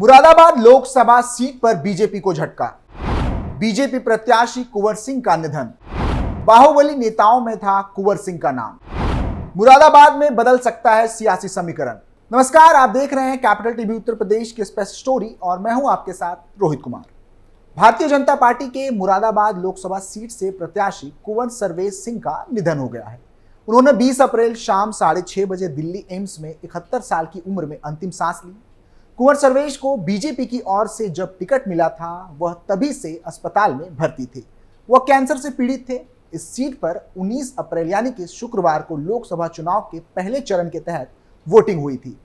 Moradabad Lok Sabha seat पर BJP को झटका। बीजेपी प्रत्याशी कुंवर सिंह का निधन। बाहुबली नेताओं में था कुंवर सिंह का नाम। मुरादाबाद में बदल सकता है सियासी समीकरण। नमस्कार, आप देख रहे हैं कैपिटल टीवी उत्तर प्रदेश की स्पेशल स्टोरी और मैं हूं आपके साथ रोहित कुमार। भारतीय जनता पार्टी के मुरादाबाद लोकसभा सीट से प्रत्याशी कुंवर सर्वेश सिंह का निधन हो गया है। उन्होंने 20 अप्रैल शाम 6:30 बजे दिल्ली एम्स में 71 साल की उम्र में अंतिम सांस ली। कुंवर सर्वेश को बीजेपी की ओर से जब टिकट मिला था वह तभी से अस्पताल में भर्ती थे। वह कैंसर से पीड़ित थे। इस सीट पर 19 अप्रैल यानी कि शुक्रवार को लोकसभा चुनाव के पहले चरण के तहत वोटिंग हुई थी।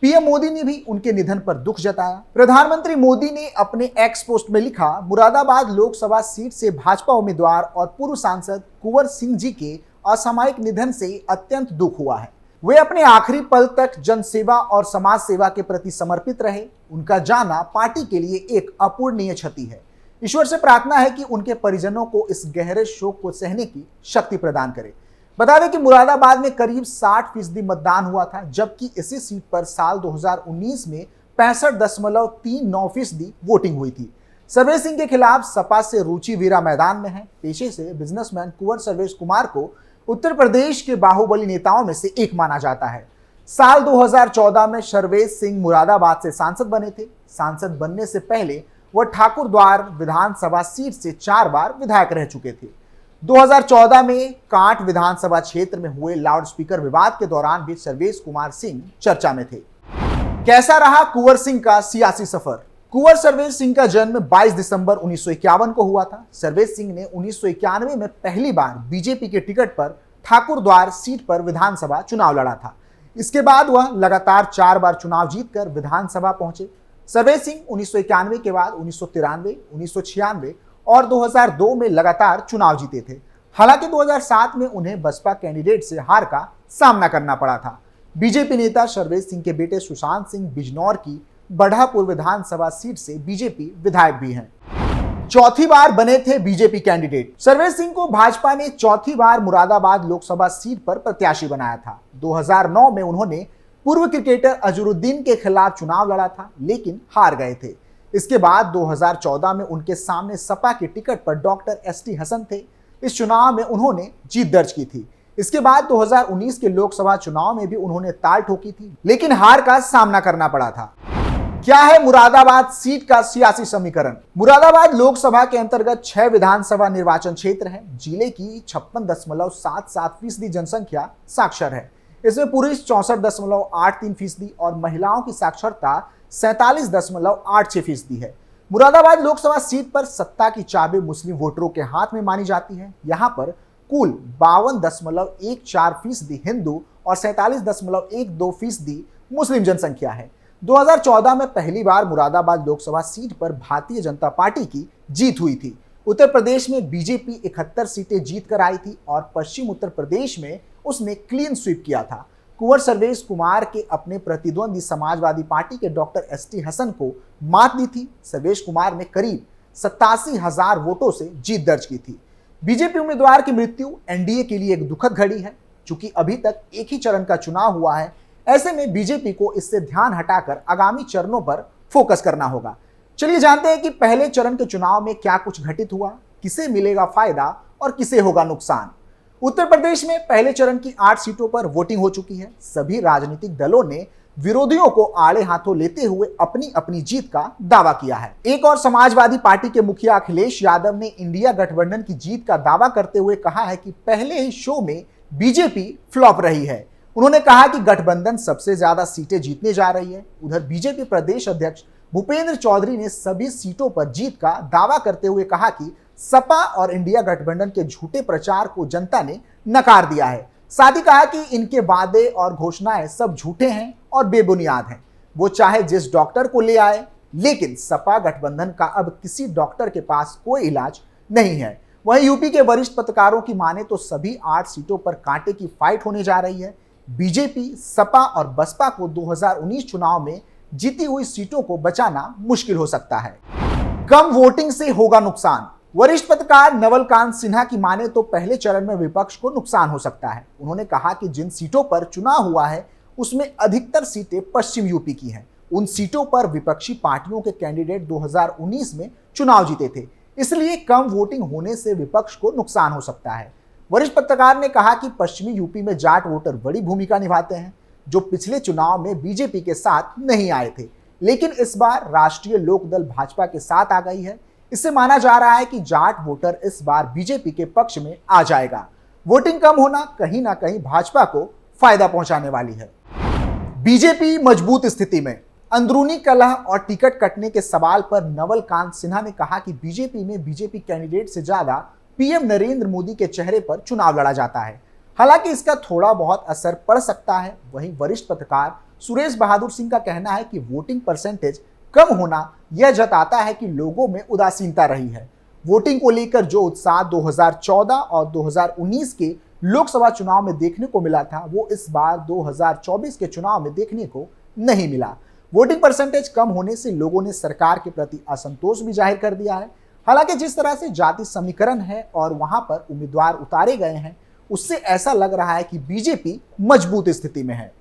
पीएम मोदी ने भी उनके निधन पर दुख जताया। प्रधानमंत्री मोदी ने अपने एक्स पोस्ट में लिखा, मुरादाबाद लोकसभा सीट से भाजपा उम्मीदवार और पूर्व सांसद कुंवर सिंह जी के असामयिक निधन से अत्यंत दुख हुआ है। वे अपने आखिरी पल तक जनसेवा और समाज सेवा के प्रति समर्पित रहे। उनका जाना पार्टी के लिए एक अपूरणीय क्षति है। ईश्वर से प्रार्थना है कि उनके परिजनों को इस गहरे शोक को सहने की शक्ति प्रदान करे। बता दें कि मुरादाबाद में करीब 60% मतदान हुआ था, जबकि इसी सीट पर साल 2019 में 65.39% वोटिंग हुई थी। सर्वेश सिंह के खिलाफ सपा से रुचि वीरा मैदान में है। पेशे से बिजनेसमैन कुंवर सर्वेश कुमार को उत्तर प्रदेश के बाहुबली नेताओं में से एक माना जाता है। साल 2014 में सर्वेश सिंह मुरादाबाद से सांसद बने थे। सांसद बनने से पहले वह ठाकुर द्वार विधानसभा सीट से 4 बार विधायक रह चुके थे। 2014 में कांट विधानसभा क्षेत्र में हुए लाउडस्पीकर विवाद के दौरान भी सर्वेश कुमार सिंह चर्चा में थे। कैसा रहा कुंवर सिंह का सियासी सफर? कुंवर सर्वेश सिंह का जन्म 22 दिसंबर 1951 को हुआ था। सर्वेश सिंह ने 1991 में पहली बार बीजेपी के टिकट पर ठाकुर द्वार सीट पर विधानसभा चुनाव लड़ा था। इसके बाद वह लगातार 4 बार चुनाव जीतकर विधानसभा पहुंचे। सर्वेश सिंह 1991 के बाद 1993, 1996 और 2002 में लगातार चुनाव जीते थे। हालांकि 2007 में उन्हें बसपा कैंडिडेट से हार का सामना करना पड़ा था। बीजेपी नेता सर्वेश सिंह के बेटे सुशांत सिंह बिजनौर की बढ़ापुर विधानसभा सीट से बीजेपी विधायक भी हैं। चौथी बार बने थे बीजेपी कैंडिडेट। सर्वेश सिंह को भाजपा ने चौथी बार मुरादाबाद लोकसभा सीट पर प्रत्याशी बनाया था। 2009 में उन्होंने पूर्व क्रिकेटर अजहरुद्दीन के खिलाफ चुनाव लड़ा था, लेकिन हार गए थे। इसके बाद 2014 में उनके सामने सपा के टिकट पर डॉक्टर एसटी हसन थे। इस चुनाव में उन्होंने जीत दर्ज की थी। इसके बाद 2019 के लोकसभा चुनाव में भी उन्होंने ताल ठोकी थी, लेकिन हार का सामना करना पड़ा था। क्या है मुरादाबाद सीट का सियासी समीकरण? मुरादाबाद लोकसभा के अंतर्गत 6 विधानसभा निर्वाचन क्षेत्र है। जिले की 56.77% जनसंख्या साक्षर है। इसमें पुरुष 64.83% और महिलाओं की साक्षरता 47.86% है। मुरादाबाद लोकसभा सीट पर सत्ता की चाबी मुस्लिम वोटरों के हाथ में मानी जाती है। यहाँ पर कुल 52.14% हिंदू और 47.12% मुस्लिम जनसंख्या है। 2014 में पहली बार मुरादाबाद लोकसभा सीट पर भारतीय जनता पार्टी की जीत हुई थी। उत्तर प्रदेश में बीजेपी 71 सीटें जीत कर आई थी और पश्चिम उत्तर प्रदेश में उसने क्लीन स्वीप किया था। कुंवर सर्वेश कुमार के अपने प्रतिद्वंदी समाजवादी पार्टी के डॉक्टर एसटी हसन को मात दी थी। सर्वेश कुमार ने करीब 87,000 वोटों से जीत दर्ज की थी। बीजेपी उम्मीदवार की मृत्यु एनडीए के लिए एक दुखद घड़ी है। चूंकि अभी तक एक ही चरण का चुनाव हुआ है, ऐसे में बीजेपी को इससे ध्यान हटाकर आगामी चरणों पर फोकस करना होगा। चलिए जानते हैं कि पहले चरण के चुनाव में क्या कुछ घटित हुआ, किसे मिलेगा फायदा और किसे होगा नुकसान। उत्तर प्रदेश में पहले चरण की 8 सीटों पर वोटिंग हो चुकी है। सभी राजनीतिक दलों ने विरोधियों को आड़े हाथों लेते हुए अपनी अपनी जीत का दावा किया है। एक और समाजवादी पार्टी के मुखिया अखिलेश यादव ने इंडिया गठबंधन की जीत का दावा करते हुए कहा है कि पहले ही शो में बीजेपी फ्लॉप रही है। उन्होंने कहा कि गठबंधन सबसे ज्यादा सीटें जीतने जा रही है। उधर बीजेपी प्रदेश अध्यक्ष भूपेंद्र चौधरी ने सभी सीटों पर जीत का दावा करते हुए कहा कि सपा और इंडिया गठबंधन के झूठे प्रचार को जनता ने नकार दिया है। साथ ही कहा कि इनके वादे और घोषणाएं सब झूठे हैं और बेबुनियाद हैं। वो चाहे जिस डॉक्टर को ले आए, लेकिन सपा गठबंधन का अब किसी डॉक्टर के पास कोई इलाज नहीं है। वहीं यूपी के वरिष्ठ पत्रकारों की माने तो सभी 8 सीटों पर कांटे की फाइट होने जा रही है। बीजेपी, सपा और बसपा को 2019 चुनाव में जीती हुई सीटों को बचाना मुश्किल हो सकता है। कम वोटिंग से होगा नुकसान। वरिष्ठ पत्रकार नवलकांत सिन्हा की माने तो पहले चरण में विपक्ष को नुकसान हो सकता है। उन्होंने कहा कि जिन सीटों पर चुनाव हुआ है उसमें अधिकतर सीटें पश्चिम यूपी की हैं। उन सीटों पर विपक्षी पार्टियों के कैंडिडेट 2019 में चुनाव जीते थे, इसलिए कम वोटिंग होने से विपक्ष को नुकसान हो सकता है। वरिष्ठ पत्रकार ने कहा कि पश्चिमी यूपी में जाट वोटर बड़ी भूमिका निभाते हैं, जो पिछले चुनाव में बीजेपी के साथ नहीं आए थे, लेकिन इस बार राष्ट्रीय लोकदल भाजपा के साथ आ गई है। इससे माना जा रहा है कि जाट वोटर इस बार बीजेपी के पक्ष में आ जाएगा। वोटिंग कम होना कहीं ना कहीं भाजपा को फायदा पहुंचाने वाली है। बीजेपी मजबूत स्थिति में। अंदरूनी कलह और टिकट कटने के सवाल पर नवल कांत सिन्हा ने कहा कि बीजेपी में बीजेपी कैंडिडेट से ज्यादा पीएम नरेंद्र मोदी के चेहरे पर चुनाव लड़ा जाता है। हालांकि इसका थोड़ा बहुत असर पड़ सकता है। वहीं वरिष्ठ पत्रकार सुरेश बहादुर सिंह का कहना है कि वोटिंग परसेंटेज कम होना यह जताता है कि लोगों में उदासीनता रही है। वोटिंग को लेकर जो उत्साह 2014 और 2019 के लोकसभा चुनाव में देखने को मिला था, वो इस बार 2024 के चुनाव में देखने को नहीं मिला। वोटिंग परसेंटेज कम होने से लोगों ने सरकार के प्रति असंतोष भी जाहिर कर दिया है। हालांकि जिस तरह से जाति समीकरण है और वहां पर उम्मीदवार उतारे गए हैं, उससे ऐसा लग रहा है कि बीजेपी मजबूत स्थिति में है।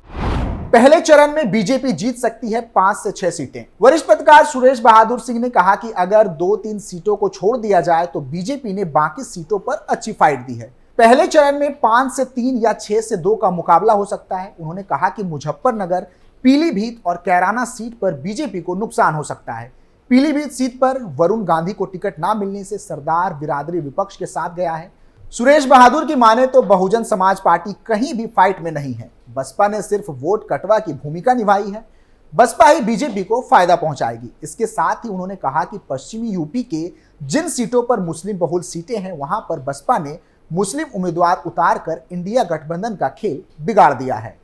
पहले चरण में बीजेपी जीत सकती है 5 से 6 सीटें। वरिष्ठ पत्रकार सुरेश बहादुर सिंह ने कहा कि अगर 2-3 सीटों को छोड़ दिया जाए तो बीजेपी ने बाकी सीटों पर अच्छी फाइट दी है। पहले चरण में 5 से 3 या 6 से 2 का मुकाबला हो सकता है। उन्होंने कहा कि मुजफ्फरनगर, पीलीभीत और कैराना सीट पर बीजेपी को नुकसान हो सकता है। पीलीभीत सीट पर वरुण गांधी को टिकट ना मिलने से सरदार बिरादरी विपक्ष के साथ गया है। सुरेश बहादुर की माने तो बहुजन समाज पार्टी कहीं भी फाइट में नहीं है। बसपा ने सिर्फ वोट कटवा की भूमिका निभाई है। बसपा ही बीजेपी को फायदा पहुंचाएगी। इसके साथ ही उन्होंने कहा कि पश्चिमी यूपी के जिन सीटों पर मुस्लिम बहुल सीटें हैं, वहां पर बसपा ने मुस्लिम उम्मीदवार उतारकर इंडिया गठबंधन का खेल बिगाड़ दिया है।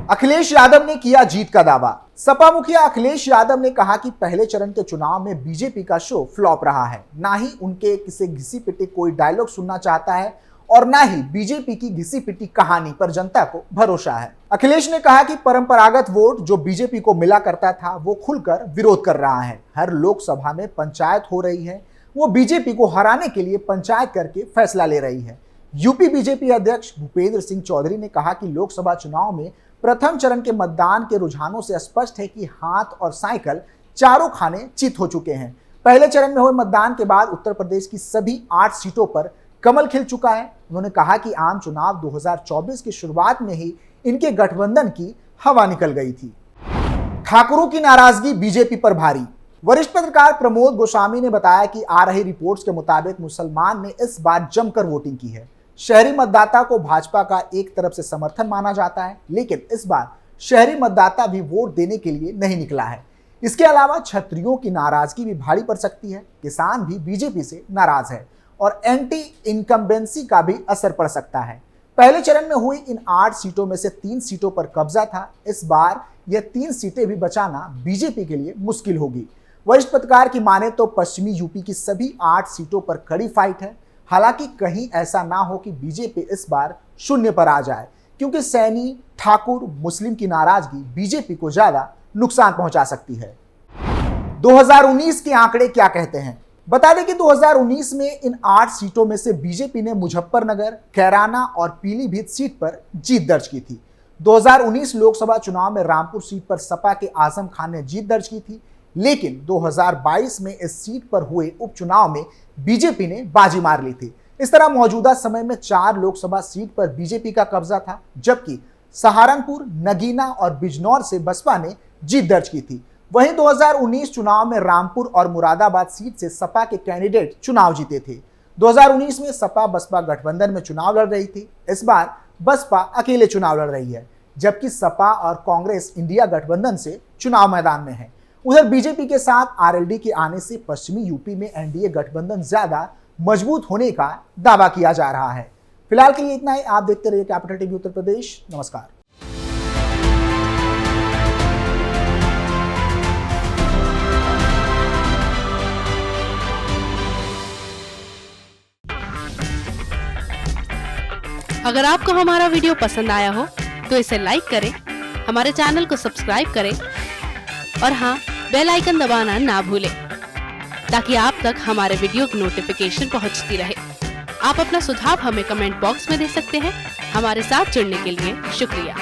अखिलेश यादव ने किया जीत का दावा। सपा मुखिया अखिलेश यादव ने कहा कि पहले चरण के चुनाव में बीजेपी का शो फ्लॉप रहा है। ना ही उनके किसी घिसी पिटी कोई डायलॉग सुनना चाहता है और ना ही बीजेपी की घिसी पिटी कहानी पर जनता को भरोसा है। अखिलेश ने कहा कि परंपरागत वोट जो बीजेपी को मिला करता था, वो खुलकर विरोध कर रहा है। हर लोकसभा में पंचायत हो रही है, वो बीजेपी को हराने के लिए पंचायत करके फैसला ले रही है। यूपी बीजेपी अध्यक्ष भूपेंद्र सिंह चौधरी ने कहा कि लोकसभा चुनाव में प्रथम चरण के मतदान के रुझानों से स्पष्ट है कि हाथ और साइकिल चारों खाने चित हो चुके हैं। पहले चरण में हुए मतदान के बाद उत्तर प्रदेश की सभी 8 सीटों पर कमल खिल चुका है। उन्होंने कहा कि आम चुनाव 2024 की शुरुआत में ही इनके गठबंधन की हवा निकल गई थी। ठाकुरों की नाराजगी बीजेपी पर भारी। वरिष्ठ पत्रकार प्रमोद गोस्वामी ने बताया कि आ रही रिपोर्ट्स के मुताबिक मुसलमान ने इस बार जमकर वोटिंग की है। शहरी मतदाता को भाजपा का एक तरफ से समर्थन माना जाता है, लेकिन इस बार शहरी मतदाता भी वोट देने के लिए नहीं निकला है। इसके अलावा छत्रियों की नाराजगी भी भारी पड़ सकती है। किसान भी बीजेपी से नाराज है और एंटी इनकम्बेंसी का भी असर पड़ सकता है। पहले चरण में हुई इन 8 सीटों में से 3 सीटों पर कब्जा था। इस बार यह 3 सीटें भी बचाना बीजेपी के लिए मुश्किल होगी। वरिष्ठ पत्रकार की माने तो पश्चिमी यूपी की सभी 8 सीटों पर कड़ी फाइट है। हालांकि कहीं ऐसा ना हो कि बीजेपी इस बार शून्य पर आ जाए, क्योंकि सैनी, ठाकुर, मुस्लिम की नाराजगी बीजेपी को ज्यादा नुकसान पहुंचा सकती है। 2019 के आंकड़े क्या कहते हैं? बता दें कि 2019 में इन 8 सीटों में से बीजेपी ने मुजफ्फरनगर, कैराना और पीलीभीत सीट पर जीत दर्ज की थी। 2019 लोकसभा चुनाव में रामपुर सीट पर सपा के आजम खान ने जीत दर्ज की थी, लेकिन 2022 में इस सीट पर हुए उपचुनाव में बीजेपी ने बाजी मार ली थी। इस तरह मौजूदा समय में 4 लोकसभा सीट पर बीजेपी का कब्जा था, जबकि सहारनपुर, नगीना और बिजनौर से बसपा ने जीत दर्ज की थी। वहीं 2019 चुनाव में रामपुर और मुरादाबाद सीट से सपा के कैंडिडेट चुनाव जीते थे। 2019 में सपा बसपा गठबंधन में चुनाव लड़ रही थी। इस बार बसपा अकेले चुनाव लड़ रही है, जबकि सपा और कांग्रेस इंडिया गठबंधन से चुनाव मैदान में है। उधर बीजेपी के साथ आरएलडी के आने से पश्चिमी यूपी में एनडीए गठबंधन ज्यादा मजबूत होने का दावा किया जा रहा है। फिलहाल के लिए इतना ही। आप देखते रहिए कैपिटल टीवी उत्तर प्रदेश। नमस्कार। अगर आपको हमारा वीडियो पसंद आया हो तो इसे लाइक करें, हमारे चैनल को सब्सक्राइब करें और हाँ, बेल आइकन दबाना ना भूलें ताकि आप तक हमारे वीडियो की नोटिफिकेशन पहुंचती रहे। आप अपना सुझाव हमें कमेंट बॉक्स में दे सकते हैं। हमारे साथ जुड़ने के लिए शुक्रिया।